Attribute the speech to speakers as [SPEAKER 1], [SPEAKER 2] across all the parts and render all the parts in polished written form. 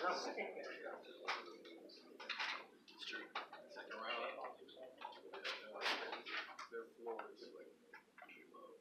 [SPEAKER 1] Second round. Their floor is like pretty low.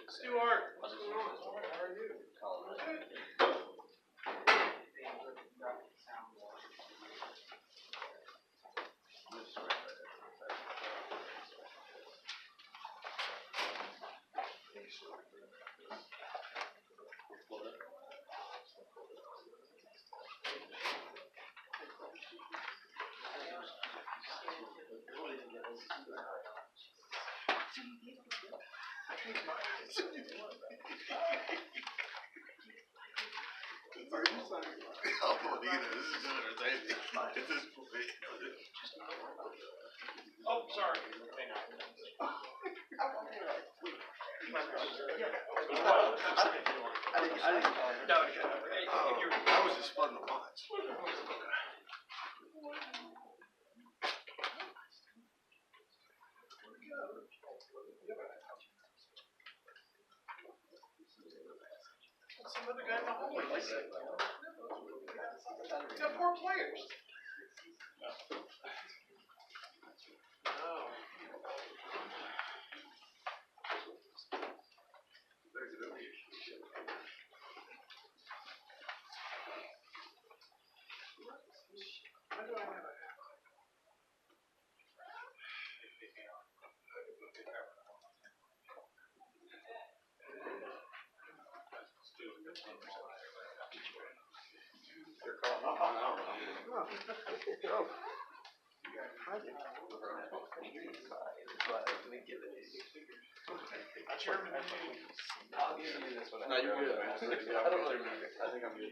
[SPEAKER 2] Stuart, what's going on? How are you? Oh, sorry.
[SPEAKER 1] That was just fun to watch.
[SPEAKER 2] Some other guy in the hallway likes it. Got 4 players. Oh. Why do I have a German
[SPEAKER 3] I'll give you this one.
[SPEAKER 1] No, you're good.
[SPEAKER 3] I don't really remember. I think I'm good.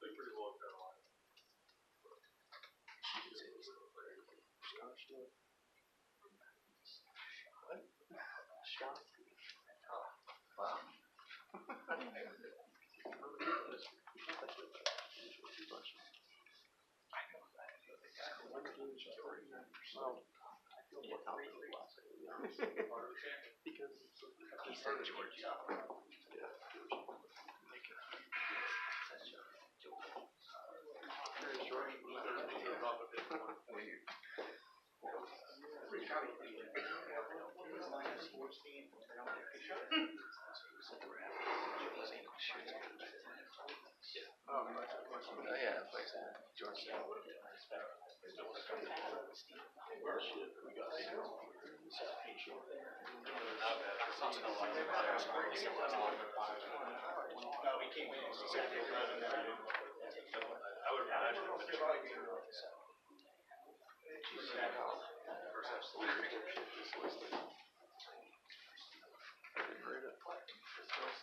[SPEAKER 2] They're pretty low down.
[SPEAKER 3] Wow.
[SPEAKER 2] Because he said Georgia.
[SPEAKER 3] Oh yeah, it's like Georgia.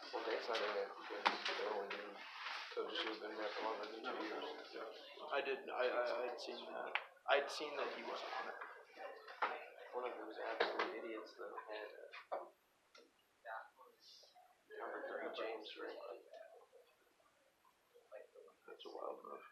[SPEAKER 3] Well, they signed it because they're only doing coaches who've been there for longer than 2 years.
[SPEAKER 4] I'd seen that. I'd seen that he was on it.
[SPEAKER 3] One of those absolute idiots though had number 3 James Franklin.
[SPEAKER 4] That's a wild move.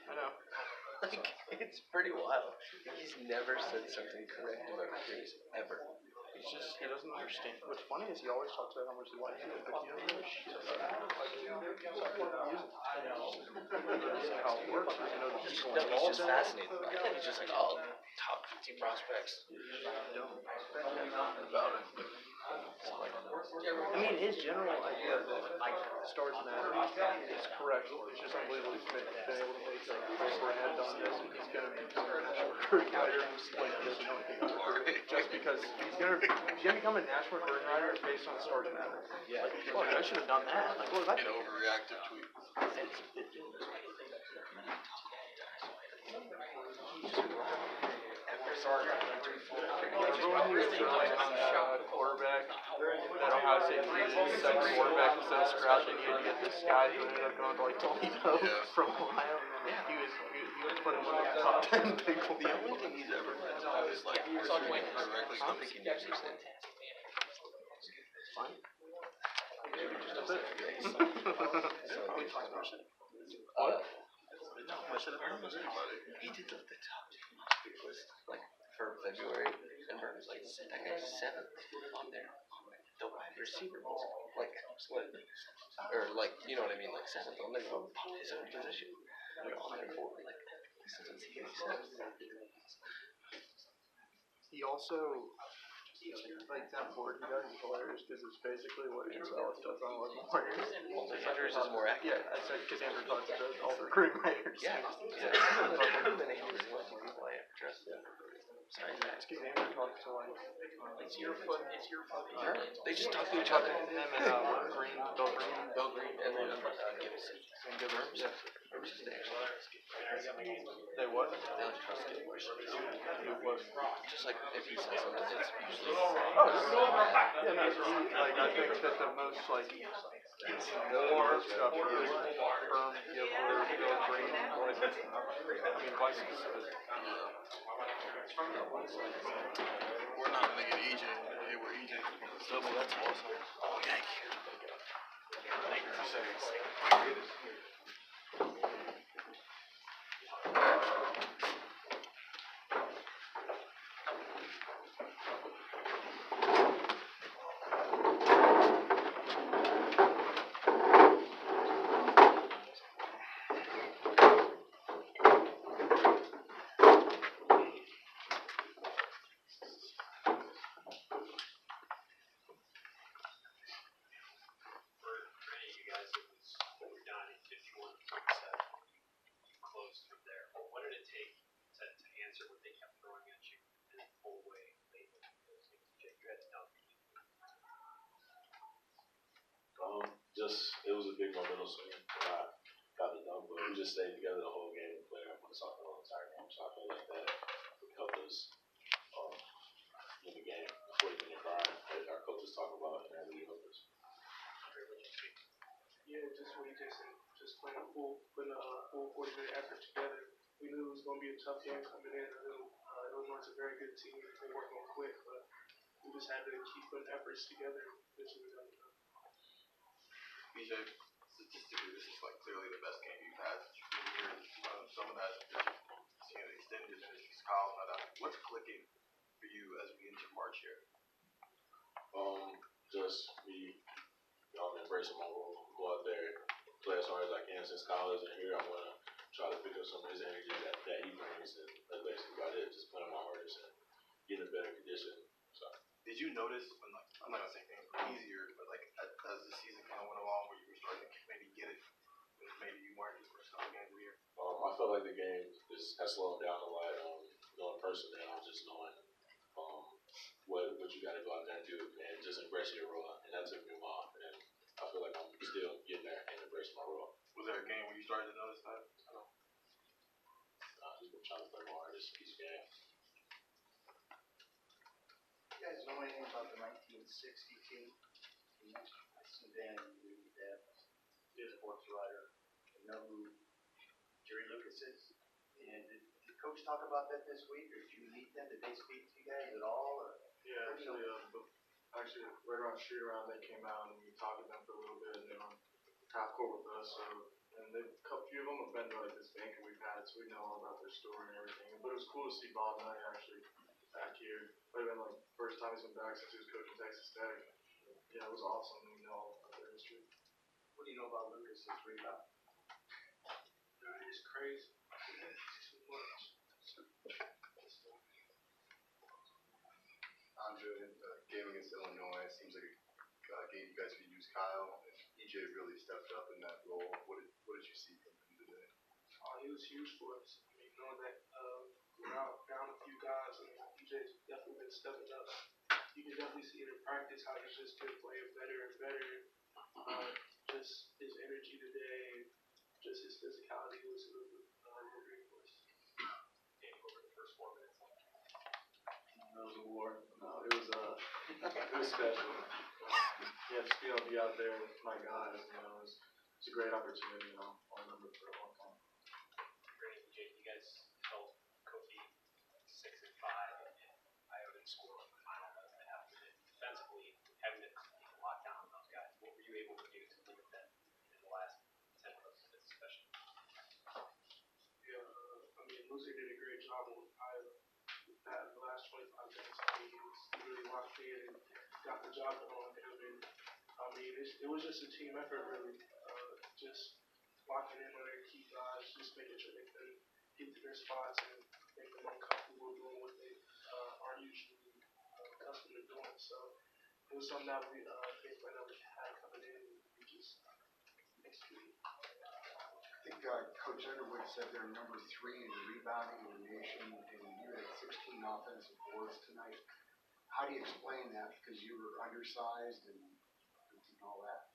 [SPEAKER 3] I know. Like, it's pretty wild. He's never said something correct about the case, ever. He's
[SPEAKER 4] he doesn't understand. What's funny is he always talks about how much he likes it, but he doesn't know shit about it. Like, how it works. You know, the people
[SPEAKER 5] No, he's
[SPEAKER 4] involved
[SPEAKER 5] just
[SPEAKER 4] in it.
[SPEAKER 5] fascinated by it. He's just like, oh, top 15 prospects.
[SPEAKER 4] About it. I mean, his general idea that stars matter is correct. It's just unbelievable he's been able to make over and head on this, and he's going to become a national recruiting writer. Like, he doesn't know anything about recruiting. Just because he's going to become a national recruiting writer based on stars matter.
[SPEAKER 5] Yeah.
[SPEAKER 4] Like, fuck, I should have done that. Like, what was I
[SPEAKER 1] An
[SPEAKER 4] doing?
[SPEAKER 1] overreactive tweet.
[SPEAKER 4] Everyone who's throwing quarterback that Ohio State needed second quarterback instead of Stroud, they needed to get this guy who ended up going to like Toledo from Ohio. He was putting one of the top 10 big ones.
[SPEAKER 1] The only thing he's ever been is like directly coming from
[SPEAKER 4] Fine.
[SPEAKER 5] No, I should have heard him. He did the top 10 list, like, for February, and Burns, like, that guy's 7th on there. The wide receiver was, like, or, like, you know what I mean, like, 7th on there from his own position. Like, on there for, like, since he's 7th.
[SPEAKER 4] He also, like, that board he does is hilarious because it's basically what Andrew Ellis does on Legend Warriors.
[SPEAKER 5] Only Andrews is more accurate.
[SPEAKER 4] Yeah, I said because Andrew talks to all the recruiting writers.
[SPEAKER 5] Yeah. Than Andrews was when people I ever trust. Sorry,
[SPEAKER 4] It's because Andrew talks to like,
[SPEAKER 2] It's your foot.
[SPEAKER 5] they just talk to each other.
[SPEAKER 4] him and Bill Green,
[SPEAKER 5] And then Gibson.
[SPEAKER 4] and good rooms.
[SPEAKER 5] Yeah. They actually
[SPEAKER 4] They what?
[SPEAKER 5] they like trust Gibson. Just like if he says something, it's usually.
[SPEAKER 4] Yeah, no, like I think that the most like more stuff is Firm, Gibler, Bill Green, like I mean Vikings.
[SPEAKER 1] We're not gonna get EJ. Hey, we're EJ.
[SPEAKER 5] Double, that's awesome. Oh, yeah.
[SPEAKER 3] It was a big momentum swing. I got the dunk, but we just stayed together the whole game and played our butts off the whole entire game. So I feel like that helped us in the game. The 40-minute grind that our coaches talk about, and that really helped us.
[SPEAKER 6] Yeah, just playing a full 40-minute effort together. We knew it was going to be a tough game coming in. I knew Illinois is a very good team. They weren't going quick, but we just had to keep putting efforts together. Eventually, we got it done.
[SPEAKER 1] EJ, statistically, this is like clearly the best game you've had since you've been here. Some of that is seeing the extended diminished Kyle. What's clicking for you as we enter March here?
[SPEAKER 3] Just me, embracing my role, go out there, play as hard as I can since college, and here I'm gonna try to pick up some of his energy that he brings, and that's basically about it. Just playing my hardest and getting a better condition. So.
[SPEAKER 1] Did you notice when, like, I'm not gonna say things were easier, but like as the season kind of went along, where you were starting to maybe get it, when maybe you weren't the first couple games of the year?
[SPEAKER 3] I felt like the game has slowed down a lot. Knowing personnel, just knowing what you got to go out there and do, and just embracing your role. And that took me a while, and I feel like I'm still getting there and embracing my role.
[SPEAKER 1] Was there a game where you started to notice that?
[SPEAKER 3] I've just been trying to play my hardest each game.
[SPEAKER 7] You guys know anything about the 1960 team? I see Dan read that. He's a sports writer. I know who Jerry Lucas is. And did Coach talk about that this week, or did you meet them? Did they speak to you guys at all? Or?
[SPEAKER 6] Yeah, actually, right around shoot around, they came out and we talked to them for a little bit, and they were on half court with us. And a few of them have been to like this banquet we've had, so we know all about their story and everything. But it was cool to see Bob and I actually back here. It would have been like first time he's been back since he was coaching Texas Tech. Yeah, it was awesome. You know, their history.
[SPEAKER 7] What do you know about Lucas's rebound?
[SPEAKER 6] It's crazy. Too much.
[SPEAKER 1] Andre, game against Illinois, it seems like a game you guys could use Kyle, and EJ really stepped up in that role. What did you see from him today?
[SPEAKER 6] He was huge for us. I mean, knowing that we're down a few guys, I mean, EJ's definitely been stepping up. You can definitely see it in practice how he's just been playing better and better. Just his energy today, just his physicality was great for us.
[SPEAKER 4] Game over the first 4 minutes. That was a war. No, it was special. Yeah, just being able to be out there with my guys, you know, it's a great opportunity, you know, I'll remember for a long time.
[SPEAKER 8] Great, Jake, you guys held Kofi 6 and 5, and Iowa didn't score in the final at half of it. Defensively, having to lock down those guys, what were you able to do to limit them in the last 10 minutes, especially?
[SPEAKER 6] Yeah, I mean, Lucy did a great job on Iowa. That in the last 25 minutes, I mean, he really locked in and got the job done on him. And I mean, it was just a team effort, really. Just locking in on their key guys, just making sure they could get to their spots and make them uncomfortable doing what they aren't usually accustomed to doing. So it was something that we game plan that we had coming in, and we just executed.
[SPEAKER 9] I think Coach Underwood said they're number 3 in rebounding in the nation, and you had 16 offensive boards tonight. How do you explain that? Because you were undersized and all that.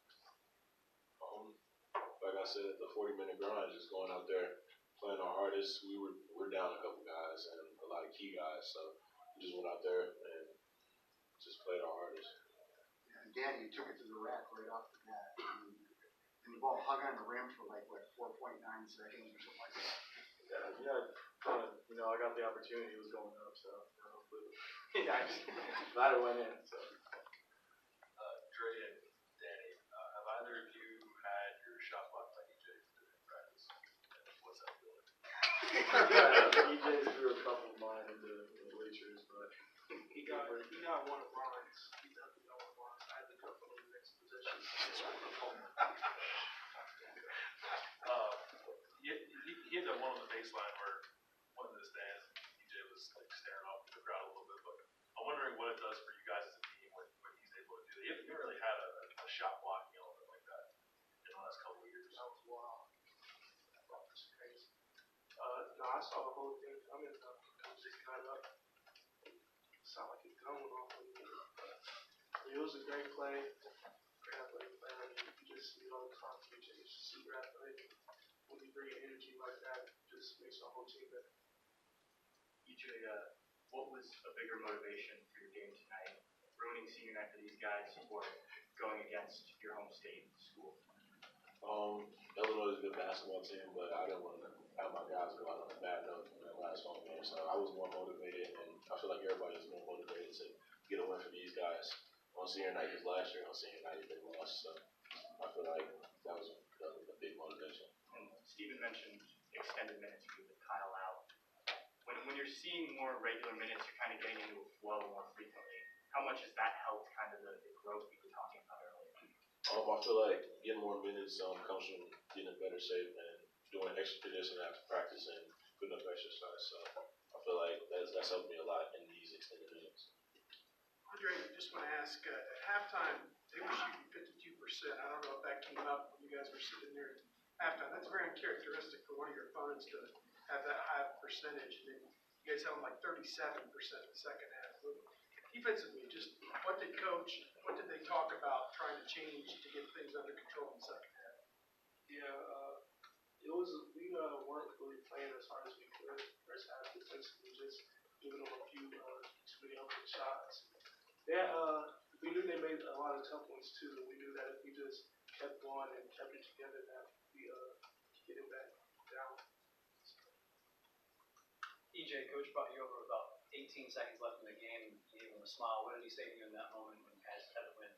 [SPEAKER 3] Like I said, the 40-minute grind, just going out there, playing our hardest. We're down a couple guys and a lot of key guys, so we just went out there and just played our hardest.
[SPEAKER 9] And Danny, you took it to the rack right off the bat. And the ball hung on the rim for like, what, 4.9 seconds or something like that?
[SPEAKER 4] You know, I got the opportunity, it was going up, so, you know, yeah, I just glad it went in, so.
[SPEAKER 10] Dre and Danny, have either of you had your shot blocked by EJ in practice? And what's that feeling?
[SPEAKER 4] EJ threw a couple of mine in the bleachers, but
[SPEAKER 6] He got one of Ron's. He definitely got one of Ron's. I had to cut from the next possession.
[SPEAKER 10] He had that one on the baseline where one of the stands, EJ was like staring off the crowd a little bit, but I'm wondering what it does for you guys as a team when he's able to do that. You haven't really had a shot blocking element like that in the last couple of years.
[SPEAKER 6] That was wild. That was crazy. No, I saw the whole thing coming. Coach just cut up. Sound like his gun went off. It was a great play. Great athletic play. I mean, you just see all the confidence. It's super athletic. When you bring energy like that, it just makes the whole team better.
[SPEAKER 11] EJ, what was a bigger motivation for your game tonight? Ruining senior night for these guys or going against your home state school?
[SPEAKER 3] Illinois is a good basketball team, but I didn't want to have my guys go out on a bad note in that last home game, so I was more motivated, and I feel like everybody was more motivated to get a win for these guys. On senior night, because last year on senior night they lost, so I feel like that was a big motivation.
[SPEAKER 11] And Steven mentioned extended minutes with Kyle out. When you're seeing more regular minutes, you're kind of getting into a flow more frequently. How much has that helped kind of the growth you were talking about earlier?
[SPEAKER 3] I feel like getting more minutes comes from getting in better shape and doing extra conditioning after practice and putting up exercise. So I feel like that's helped me a lot in these extended minutes.
[SPEAKER 2] Andre, I just want to ask, at halftime, they were shooting 52%. I don't know if that came up when you guys were sitting there at halftime. That's very uncharacteristic for one of your opponents to have that high percentage. And then you guys held them like 37% in the second half. Defensively, just what did they talk about trying to change to get things under control in the second half?
[SPEAKER 6] Yeah, we weren't really playing as hard as we could first half defensively, just giving them a few too many open shots. We knew they made a lot of tough ones too. We knew that if we just kept going and kept it together, that we get it back down.
[SPEAKER 12] EJ, coach brought you over about 18 seconds left in the game. You gave him a smile. What did he say to you in that moment when you guys had to win?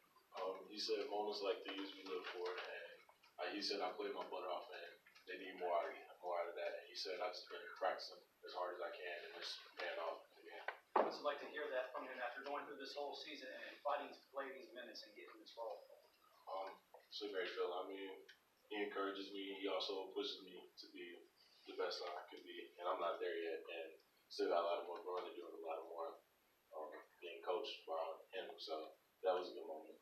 [SPEAKER 3] He said moments like these we look for, and he said I played my butt off, and they need more out of that. And he said I just been practicing as hard as I can and just paying off again.
[SPEAKER 12] what's it like to hear that from him after going through this whole season and fighting to play these minutes and get in this role?
[SPEAKER 3] It's a great feeling. I mean, he encourages me. He also pushes me to be the best I can be, and I'm not there yet. And still got a lot of more growing and doing a lot of more being coached by him. So that was a good moment.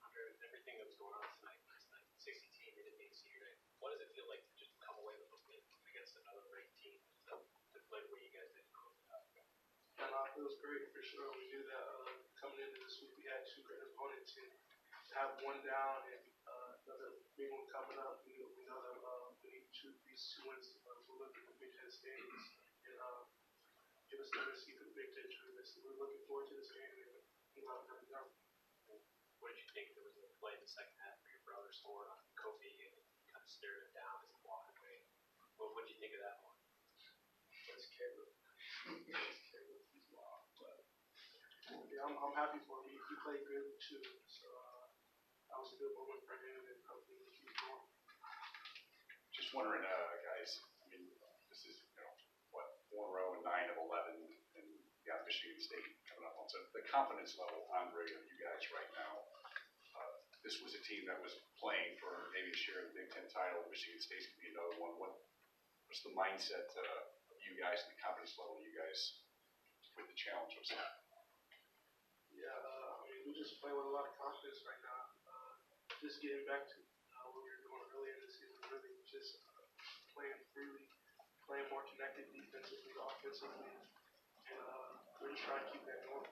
[SPEAKER 8] Andre, with everything that was going on tonight, last night, 60 team, it didn't mean senior day. What does it feel like to just come away with a win against another great team to play the way you guys did and close it out?
[SPEAKER 6] And it was great for sure. We knew that coming into this week we had two great opponents, and to have one down and another big one coming up, we know that we need these two wins to look at the Big Ten standings and give us the best seed for the Big Ten tournament. So we're looking forward to this game and we'll have another down.
[SPEAKER 8] What did you think? There was a play in the second half where your brother scored on Kofi and kind of stared him down as he walked away. What did you think of that one?
[SPEAKER 6] That's Caleb. He's wild, but yeah, I'm happy for him. He played good too, so that was a good moment for him, and hopefully he'll keep going.
[SPEAKER 13] Just wondering, guys. I mean, this is 4 in a row and 9 of 11, and you got Michigan State coming up on. So the confidence level, Andre, of you guys right now. This was a team that was playing for maybe a share of the Big Ten title. Michigan State's gonna be another one. What's the mindset of you guys and the confidence level of you guys with the challenge of that?
[SPEAKER 6] Yeah, I mean, we just play with a lot of confidence right now. Just getting back to what we were doing earlier this season, really just playing freely, playing more connected defensively, offensively, and we're just trying to keep that going.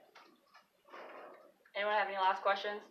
[SPEAKER 14] Anyone have any last questions?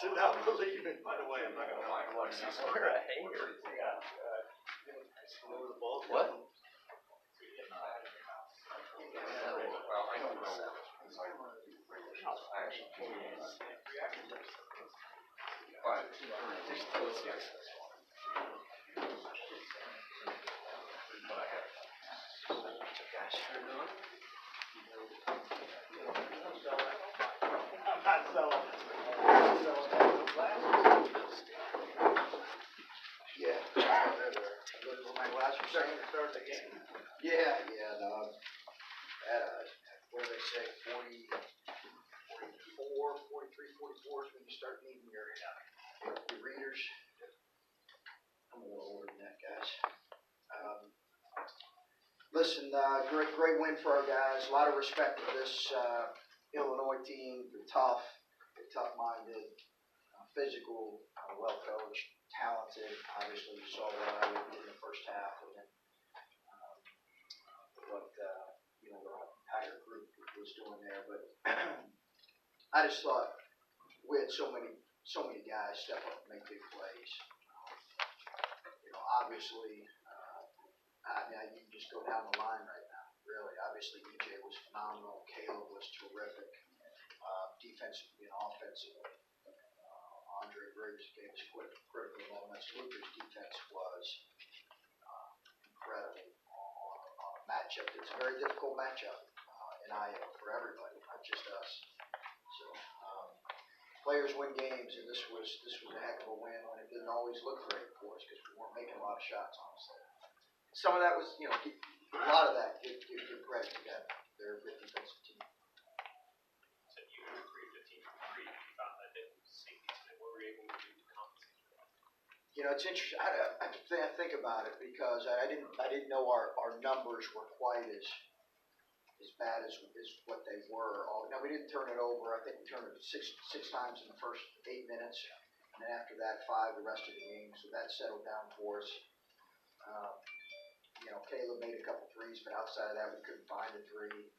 [SPEAKER 7] Did not believe it. By the way, I'm not gonna lie. You're a hater. What? Well, I don't know. But just close the access. Gosh, you're doing? I'm not selling. Yeah. My last saying to start the game. Yeah, no. What do they say, 44 is when you start needing your readers. I'm a little older than that, guys. Listen, great win for our guys. A lot of respect for this Illinois team. They're tough-minded, physical, well-coached, talented. Obviously, you saw what I did in the first half, and then, the entire group was
[SPEAKER 15] was doing there, but I just thought we had so many guys step up and make big plays. Obviously, you can just go down the line right now, really. Obviously, EJ was phenomenal. Caleb was terrific. Defensively and offensively. Andre Briggs gave us critical moments. Luther's defense was incredible on a matchup. It's a very difficult matchup in Iowa for everybody, not just us. So players win games, and this was a heck of a win when it didn't always look great for us because we weren't making a lot of shots, honestly. Some of that was, a lot of that. Give credit to them. They're a good defensive team.
[SPEAKER 8] So you were 3-15 from 3. You found that didn't sink tonight. What were you able to do to compensate for that?
[SPEAKER 15] It's interesting. I think about it because I didn't know our numbers were quite as bad as what they were. Now we didn't turn it over. I think we turned it six times in the first 8 minutes, and then after that 5 the rest of the game. So that settled down for us. Caleb made a couple threes, but outside of that we couldn't find a three.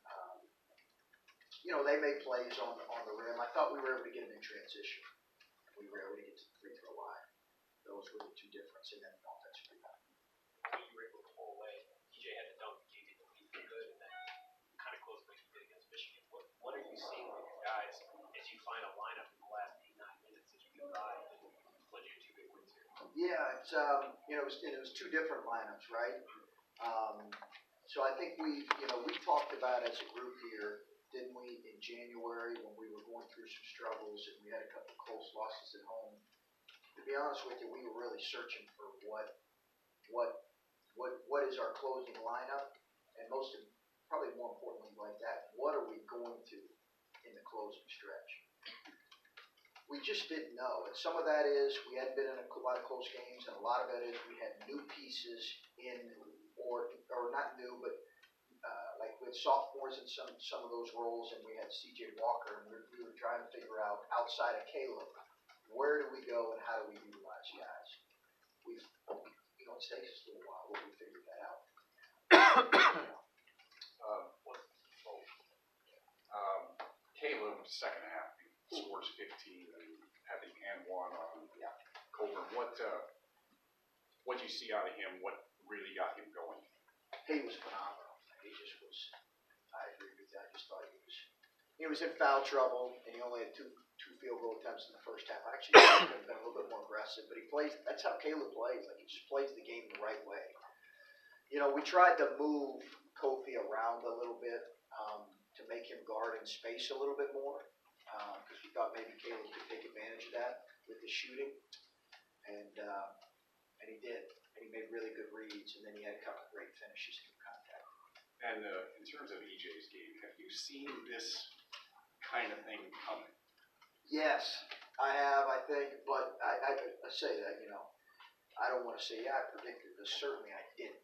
[SPEAKER 15] They made plays on the rim. I thought we were able to get them in transition. We were able to get to the free throw line. Those were the two differences, and then the offensive rebound.
[SPEAKER 8] When you were able to pull away, EJ had to dunk, gave you the lead for good, and then kind of close like you did against Michigan. What are you seeing with your guys as you find a lineup in the last 8-9 minutes that you can buy and led you to 2 big wins here?
[SPEAKER 15] Yeah, it's it was 2 different lineups, right? So I think we talked about as a group here, didn't we, in January when we were going through some struggles and we had a couple close losses at home. To be honest with you, we were really searching for what is our closing lineup, and probably more importantly like that, what are we going to in the closing stretch? We just didn't know, and some of that is we hadn't been in a lot of close games, and a lot of it is we had new pieces in, or not new, but like with sophomores in some of those roles, and we had C.J. Walker, and we were trying to figure out outside of Caleb, where do we go and how do we utilize guys? It takes us a little while, but we figured that out.
[SPEAKER 13] Caleb, second half, scores 15 and had the and one on Colburn. What did you see out of him? What really got him going?
[SPEAKER 15] He was phenomenal. He just was. I agree with that. I just thought he was in foul trouble, and he only had two field goal attempts in the first half. Actually, he could have been a little bit more aggressive, but he plays. That's how Caleb plays. Like he just plays the game the right way. We tried to move Kofi around a little bit to make him guard in space a little bit more because we thought maybe Caleb could take advantage of that with the shooting, and he did. And he made really good reads, and then he had a couple great finishes through contact.
[SPEAKER 13] And in terms of EJ's game, have you seen this kind of thing coming?
[SPEAKER 15] Yes, I have, I think, but I say that, I don't want to say, I predicted this. Certainly I didn't.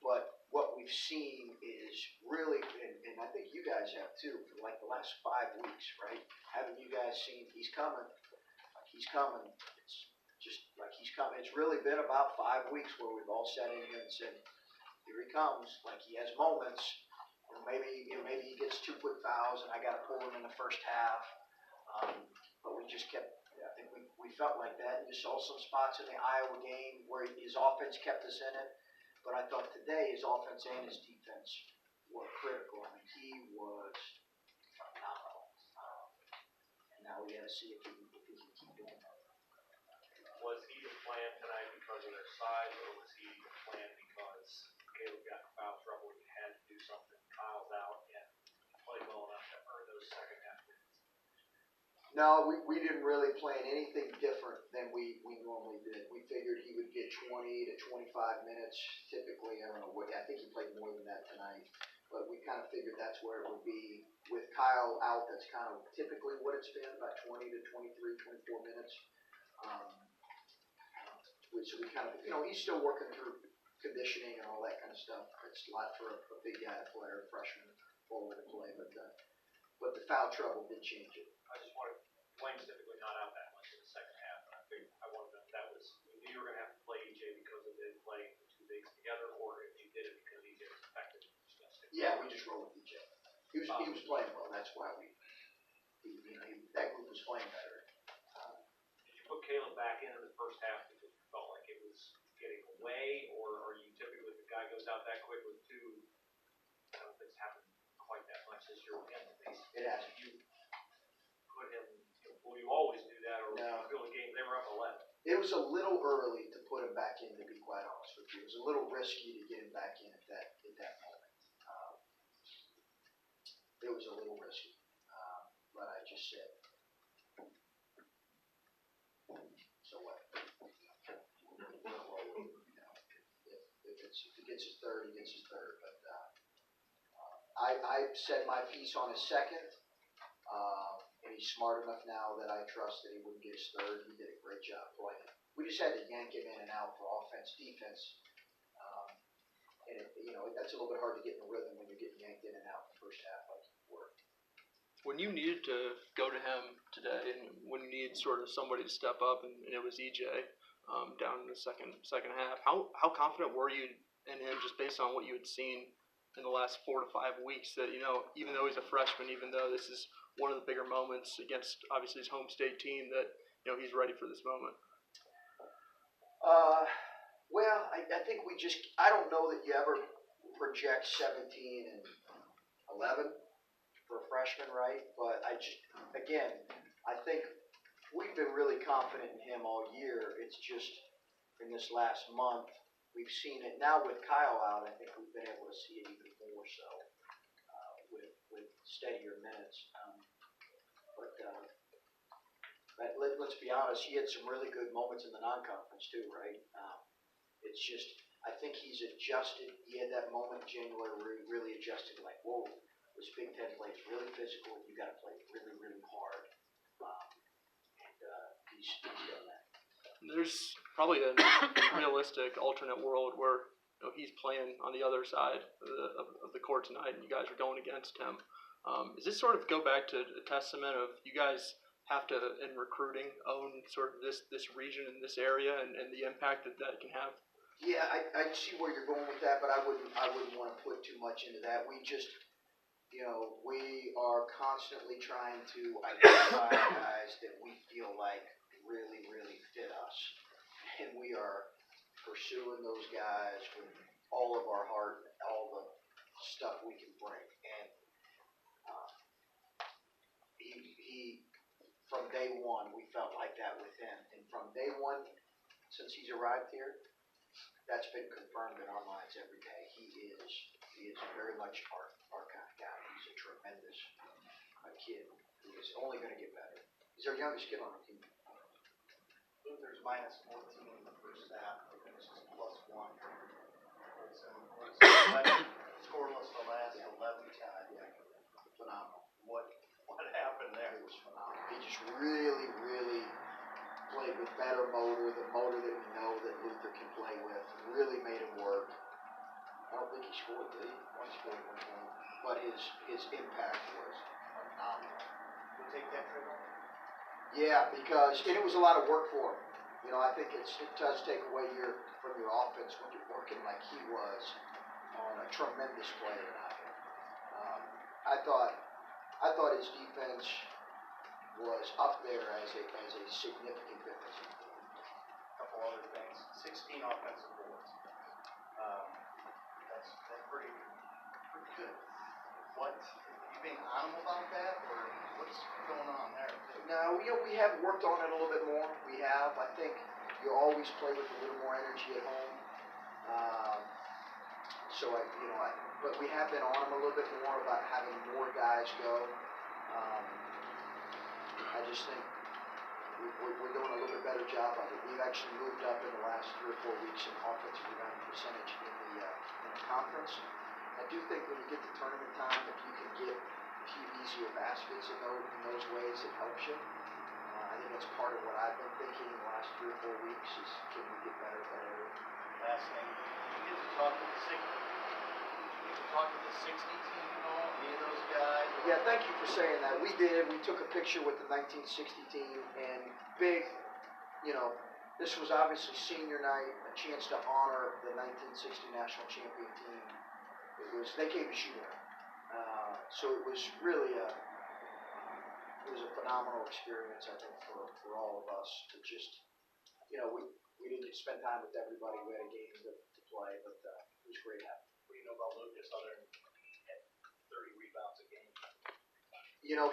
[SPEAKER 15] But what we've seen is really, and I think you guys have too, for like the last 5 weeks, right? Haven't you guys seen he's coming? Like he's coming. It's just like he's coming. It's really been about 5 weeks where we've all sat in here and said, here he comes. Like he has moments. Maybe he gets 2 quick fouls and I got to pull him in the first half. But we just kept, I think we felt like that. And you saw some spots in the Iowa game where his offense kept us in it. But I thought today his offense and his defense were critical. I mean, he was phenomenal. And now we got to see if he can keep doing that.
[SPEAKER 8] Was he the plan tonight because of their size, or was he the plan because Caleb got in foul trouble and you had to do something? Kyle's out and played well enough to earn those second half minutes.
[SPEAKER 15] No, we didn't really plan anything different than we normally did. We figured he would get 20 to 25 minutes typically. I don't know what, I think he played more than that tonight. But we kind of figured that's where it would be. With Kyle out, that's kind of typically what it's been, about 20 to 23, 24 minutes. So we kind of, he's still working through conditioning and all that kind of stuff. It's a lot for a big guy to play, or a freshman forward to play. But the foul trouble did change it.
[SPEAKER 8] I just wanted, Blame's typically not out that much in the second half, and I wanted to know if that was, you knew you were going to have to play EJ because of them playing the 2 bigs together, or if you did it because EJ was effective.
[SPEAKER 15] Yeah, we just rolled with EJ. He was playing well, that's why that group was playing better.
[SPEAKER 8] Did you put Caleb back in the first half because you felt like it was getting away, or are you typically, if a guy goes out that quick with two, I don't think it's happened quite that much this year with him, at least.
[SPEAKER 15] It has.
[SPEAKER 8] You put him, will you always do that, or
[SPEAKER 15] No.
[SPEAKER 8] you feel the game, they were up 11?
[SPEAKER 15] It was a little early to put him back in, to be quite honest with you. It was a little risky to get him back in at that moment. It was a little risky, but I just said, so what? If he gets his third, he gets his third. But I said my piece on his second, and he's smart enough now that I trust that he wouldn't get his third. He did a great job playing. We just had to yank him in and out for offense, defense. And that's a little bit hard to get in the rhythm when you're getting yanked in and out in the first half like you were.
[SPEAKER 4] When you needed to go to him today, and when you needed sort of somebody to step up, and it was EJ down in the second half, how confident were you in him just based on what you had seen in the last 4 to 5 weeks? That even though he's a freshman, even though this is one of the bigger moments against obviously his home state team, that he's ready for this moment.
[SPEAKER 15] Well, I think I don't know that you ever project 17 and 11 for a freshman, right? But I think we've been really confident in him all year. It's just in this last month, we've seen it. Now with Kyle out, I think we've been able to see it even more so with steadier minutes. But let's be honest, he had some really good moments in the non-conference too, right? It's just, I think he's adjusted. He had that moment in January where he really adjusted, like, whoa, this Big Ten play is really physical. You got to play really, really hard. He's done that.
[SPEAKER 4] There's probably a realistic alternate world where he's playing on the other side of the court tonight, and you guys are going against him. Does this sort of go back to a testament of you guys have to, in recruiting, own sort of this region and this area and the impact that can have?
[SPEAKER 15] Yeah, I see where you're going with that, but I wouldn't want to put too much into that. We just, we are constantly trying to identify guys that we feel like really, really fit us, and we are pursuing those guys with all of our heart, all the stuff we can bring. And he from day one, we felt like that with him, and from day one, since he's arrived here, that's been confirmed in our minds every day. He is very much our kind of guy. He's a tremendous kid who is only going to get better. He's our youngest kid on our team.
[SPEAKER 7] Luther's minus 14 in the first half, finishes +1. Scoreless the last 11 times.
[SPEAKER 15] Yeah, phenomenal.
[SPEAKER 7] What happened there?
[SPEAKER 15] It was phenomenal. He just really, really played with better motor, the motor that we know that Luther can play with. Really made him work. I don't think he scored, did he? He scored 1 point. But his impact was phenomenal.
[SPEAKER 7] We'll take that trip on?
[SPEAKER 15] Yeah, because it was a lot of work for him. I think it does take away from your offense when you're working like he was on a tremendous play tonight. I thought his defense was up there as a significant difference.
[SPEAKER 7] A couple other things. 16 offensive boards. That's pretty good. What, you being on him about that, or what's going on there?
[SPEAKER 15] No, we have worked on it a little bit more. We have. I think you always play with a little more energy at home. But we have been on him a little bit more about having more guys go. I just think we're doing a little bit better job of it. We've actually moved up in the last 3 or 4 weeks in offensive rebound percentage in the conference. I do think when you get to tournament time, if you can get a few easier baskets in those ways, it helps you. I think that's part of what I've been thinking in the last 3 or 4 weeks is can we get better at that area.
[SPEAKER 7] Last thing, you get to talk to the 60 team at all, any of those guys?
[SPEAKER 15] Yeah, thank you for saying that. We did. We took a picture with the 1960 team, and big, this was obviously senior night, a chance to honor the 1960 national champion team. They came to shoot So it was really it was a phenomenal experience, I think, for all of us to just, we didn't get to spend time with everybody. We had a game to play, but it was great having him.
[SPEAKER 12] What do you know about Lucas other than at 30 rebounds a game?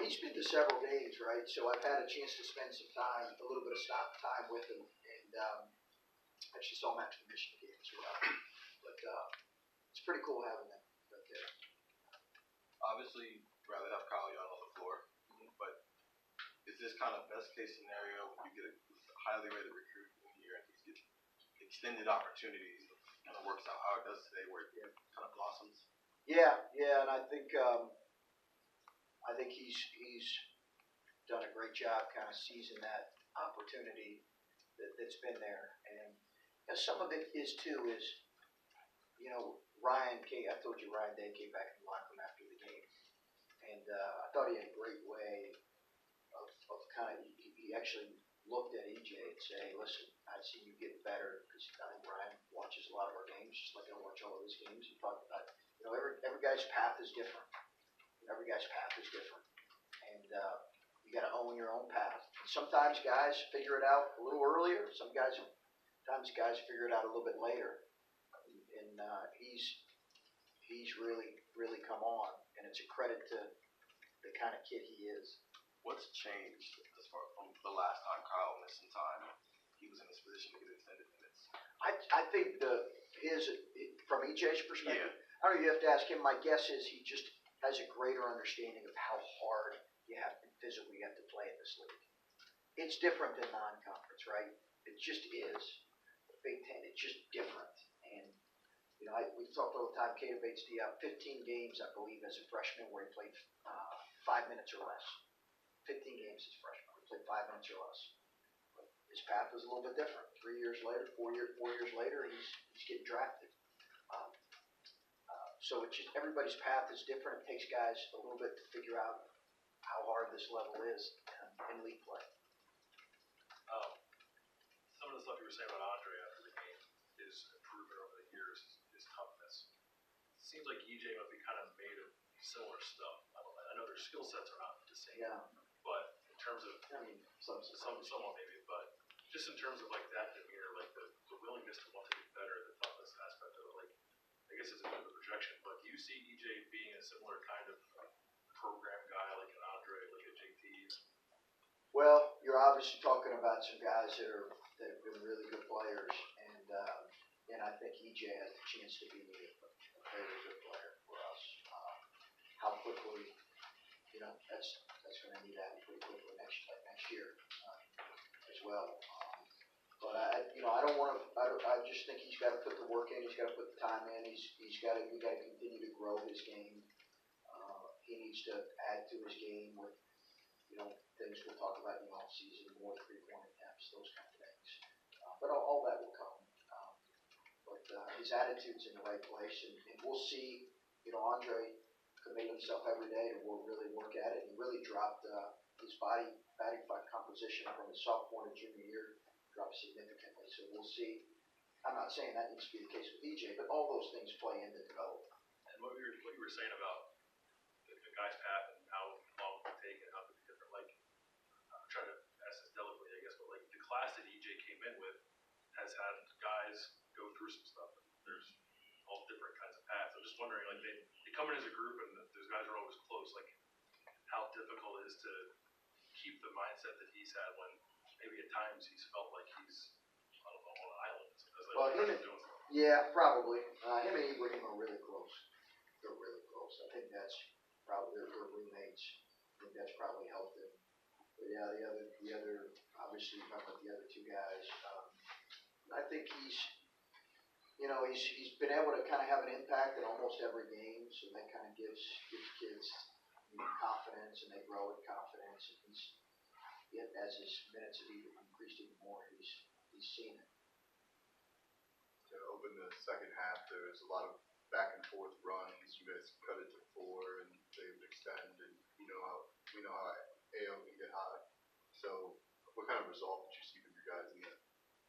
[SPEAKER 15] He's been to several games, right? So I've had a chance to spend some time, a little bit of stop time with him, and actually saw him after the Michigan game as well. But it's pretty cool having him right there.
[SPEAKER 1] Obviously, you'd rather have Kyle Young on the floor, but is this kind of best case scenario when you get a highly rated recruit in here and he's getting extended opportunities, kind of works out how it does today, where it kind of blossoms?
[SPEAKER 15] Yeah, and I think he's done a great job kind of seizing that opportunity that's been there, and some of it is Ryan Day came back in the locker room after the game, and I thought he had a great way of kind of he actually looked at EJ and say, listen, I've seen you get better, because I think Ryan watches a lot of our games, just like I watch all of his games. He talked about, every guy's path is different. Every guy's path is different, and you got to own your own path. And sometimes guys figure it out a little earlier. Sometimes guys figure it out a little bit later, and he's really come on, and it's a credit to the kind of kid he is.
[SPEAKER 1] What's changed as far from the last time Kyle missed some time? He was in this position to get extended minutes.
[SPEAKER 15] I think from EJ's perspective, I don't know, you have to ask him. My guess is he just has a greater understanding of how hard you have to physically to play in this league. It's different than non-conference, right? It just is. The Big Ten, it's just different. And we talked all the time. Cater Bates, 15 games, I believe, as a freshman, where he played 5 minutes or less. 15 games as a freshman, he played 5 minutes or less. But his path was a little bit different. 4 years later, he's getting drafted. So it's just everybody's path is different. It takes guys a little bit to figure out how hard this level is in league play.
[SPEAKER 10] Some of the stuff you were saying about Andre after the game, his improvement over the years, his toughness. It seems like EJ must be kind of made of similar stuff. I know their skill sets are not the same, but in terms of somewhat maybe, but just in terms of like that demeanor, like the willingness to want to get better, the toughness aspect of it, like I guess it's a bit of a projection, but do you see EJ being a similar kind of program guy, like an Andre, like a JT?
[SPEAKER 15] Well, you're obviously talking about some guys that have been really good players, and I think EJ has a chance to be a very good player for us. How quickly, that's going to need to happen pretty quickly next year as well. But I don't want to. I just think he's got to put the work in. He's got to put the time in. We got to continue to grow his game. He needs to add to his game with, things we'll talk about in the off season, more 3-point attempts, those kind of things. But all that will come. But his attitude's in the right place, and we'll see. Andre commit himself every day to really work at it. He really dropped his body composition from his sophomore to junior year. Dropped significantly, so we'll see. I'm not saying that needs to be the case with EJ, but all those things play into development.
[SPEAKER 10] And what you were saying about the guy's path and how long it would take and how it would be different, like I'm trying to ask this delicately, I guess, but like the class that EJ came in with has had guys go through some stuff. And there's all different kinds of paths. I'm just wondering, like they come in as a group and those guys are always close. Like how difficult it is to keep the mindset that he's had when maybe at times he's felt like he's, I don't know, on an island.
[SPEAKER 15] Probably. Him and Ibrahim are really close. They're really close. I think that's probably their roommates. I think that's probably helped them. But yeah, the other obviously you're talking about the other two guys. I think he's been able to kind of have an impact in almost every game, so that kind of gives kids confidence, and they grow in confidence. And as his minutes have even increased even more, he's seen it.
[SPEAKER 1] To open the second half, there was a lot of back and forth runs. You guys cut it to 4, and they would extend, and we know how AO can get hot. So, what kind of resolve did you see from your guys in the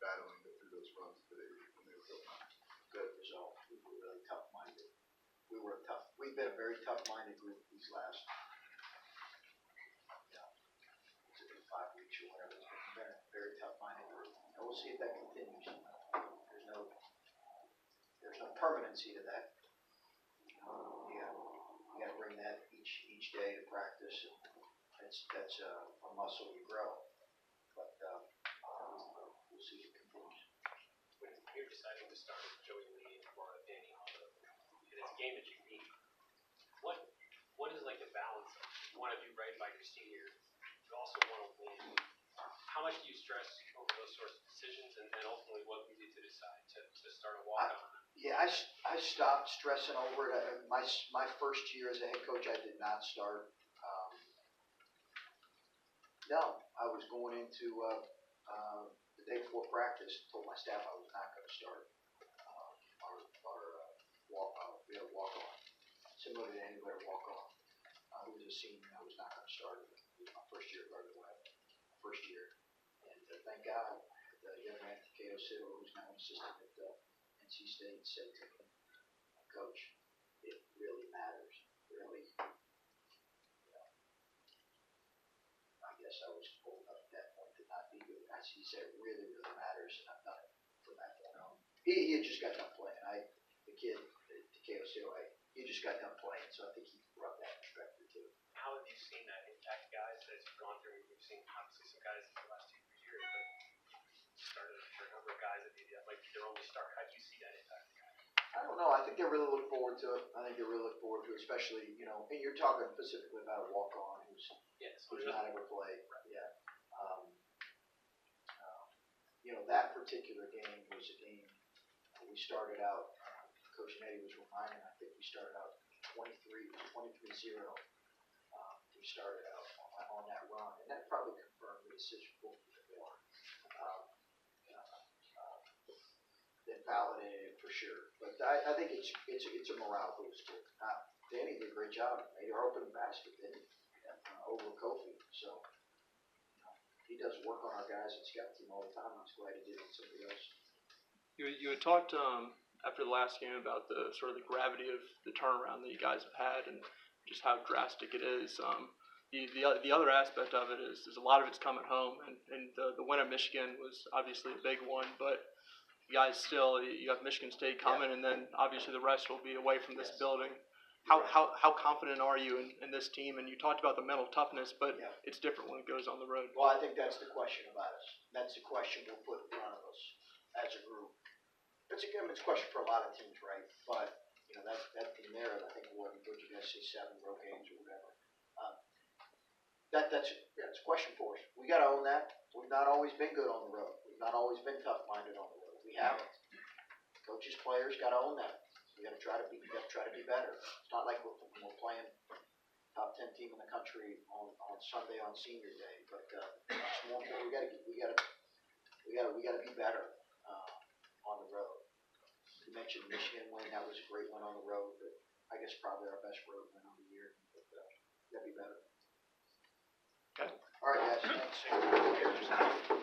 [SPEAKER 1] battling through those runs today when they were going on?
[SPEAKER 15] Good resolve. We were really tough-minded. We've been a very tough-minded group these these last, 5 weeks or whatever. It's been a very tough minded group. And we'll see if that continues. There's no permanency to that. You gotta bring that each day to practice. That's a muscle you grow. But we'll see if it continues.
[SPEAKER 8] When you're deciding to start Joey Lee or Danny Otto, and it's a game that you need, what is like the balance of you want to do right by your senior, you also want to win? How much do you stress over those sorts of decisions, and ultimately what leads you to decide to start a walk-on?
[SPEAKER 15] I stopped stressing over it. My first year as a head coach, I did not start. No, I was going into the day before practice, told my staff I was not going to start we had a walk-on, similar to anybody walk-on. Who was a senior, I was not going to start. It was my first year at Gardner Webb, first year. And thank God, the young man, Takeo Siddle, who's now an assistant at NC State, said to me, Coach, it really matters. Really, I guess I was old enough at that point to not be good. As he said, it really, really matters, and I've done it from that point on. He had just got done playing. The kid, Takeo Siddle, he just got done playing, so I think he brought that perspective too.
[SPEAKER 8] How have you seen that impact guys as you've gone through? We've seen obviously some guys in the last 2-3 years, but you started for a number of guys that maybe that might be their only start. How do you see that impact guys?
[SPEAKER 15] I don't know. I think they really look forward to it. Especially, and you're talking specifically about a walk-on who's not ever played. Right. Yeah. That particular game was a game we started out, Coach Nettie was reminding, I think we started out 23-0. We started out on that run, and that probably confirmed the decision for more. Then validated it for sure. But I think it's a morale booster. Danny did a great job. Made our opening basket, didn't he? Over Kofi. So he does work on our guys and scout team all the time. I was glad he did it with somebody else.
[SPEAKER 4] You had talked after the last game about the sort of the gravity of the turnaround that you guys have had and just how drastic it is. The other aspect of it is a lot of it's come at home, and the win at Michigan was obviously a big one, but you guys still, you got Michigan State coming, and then obviously the rest will be away from this building. How confident are you in this team? And you talked about the mental toughness, but it's different when it goes on the road.
[SPEAKER 15] Well, I think that's the question about us. That's the question we'll put in front of us as a group. It's a question for a lot of teams, right? But that team there, I think what you guys say 7 road games or whatever. That's a question for us. We got to own that. We've not always been good on the road. We've not always been tough-minded on the road. We haven't. Coaches, players got to own that. We got to try to be better. It's not like we're playing top 10 team in the country on Sunday on Senior Day, but it's more important. We got to be better on the road. You mentioned Michigan win. That was a great win on the road, but I guess probably our best road win of the year. But we got to be better.
[SPEAKER 4] Okay.
[SPEAKER 15] All right, guys. Thanks.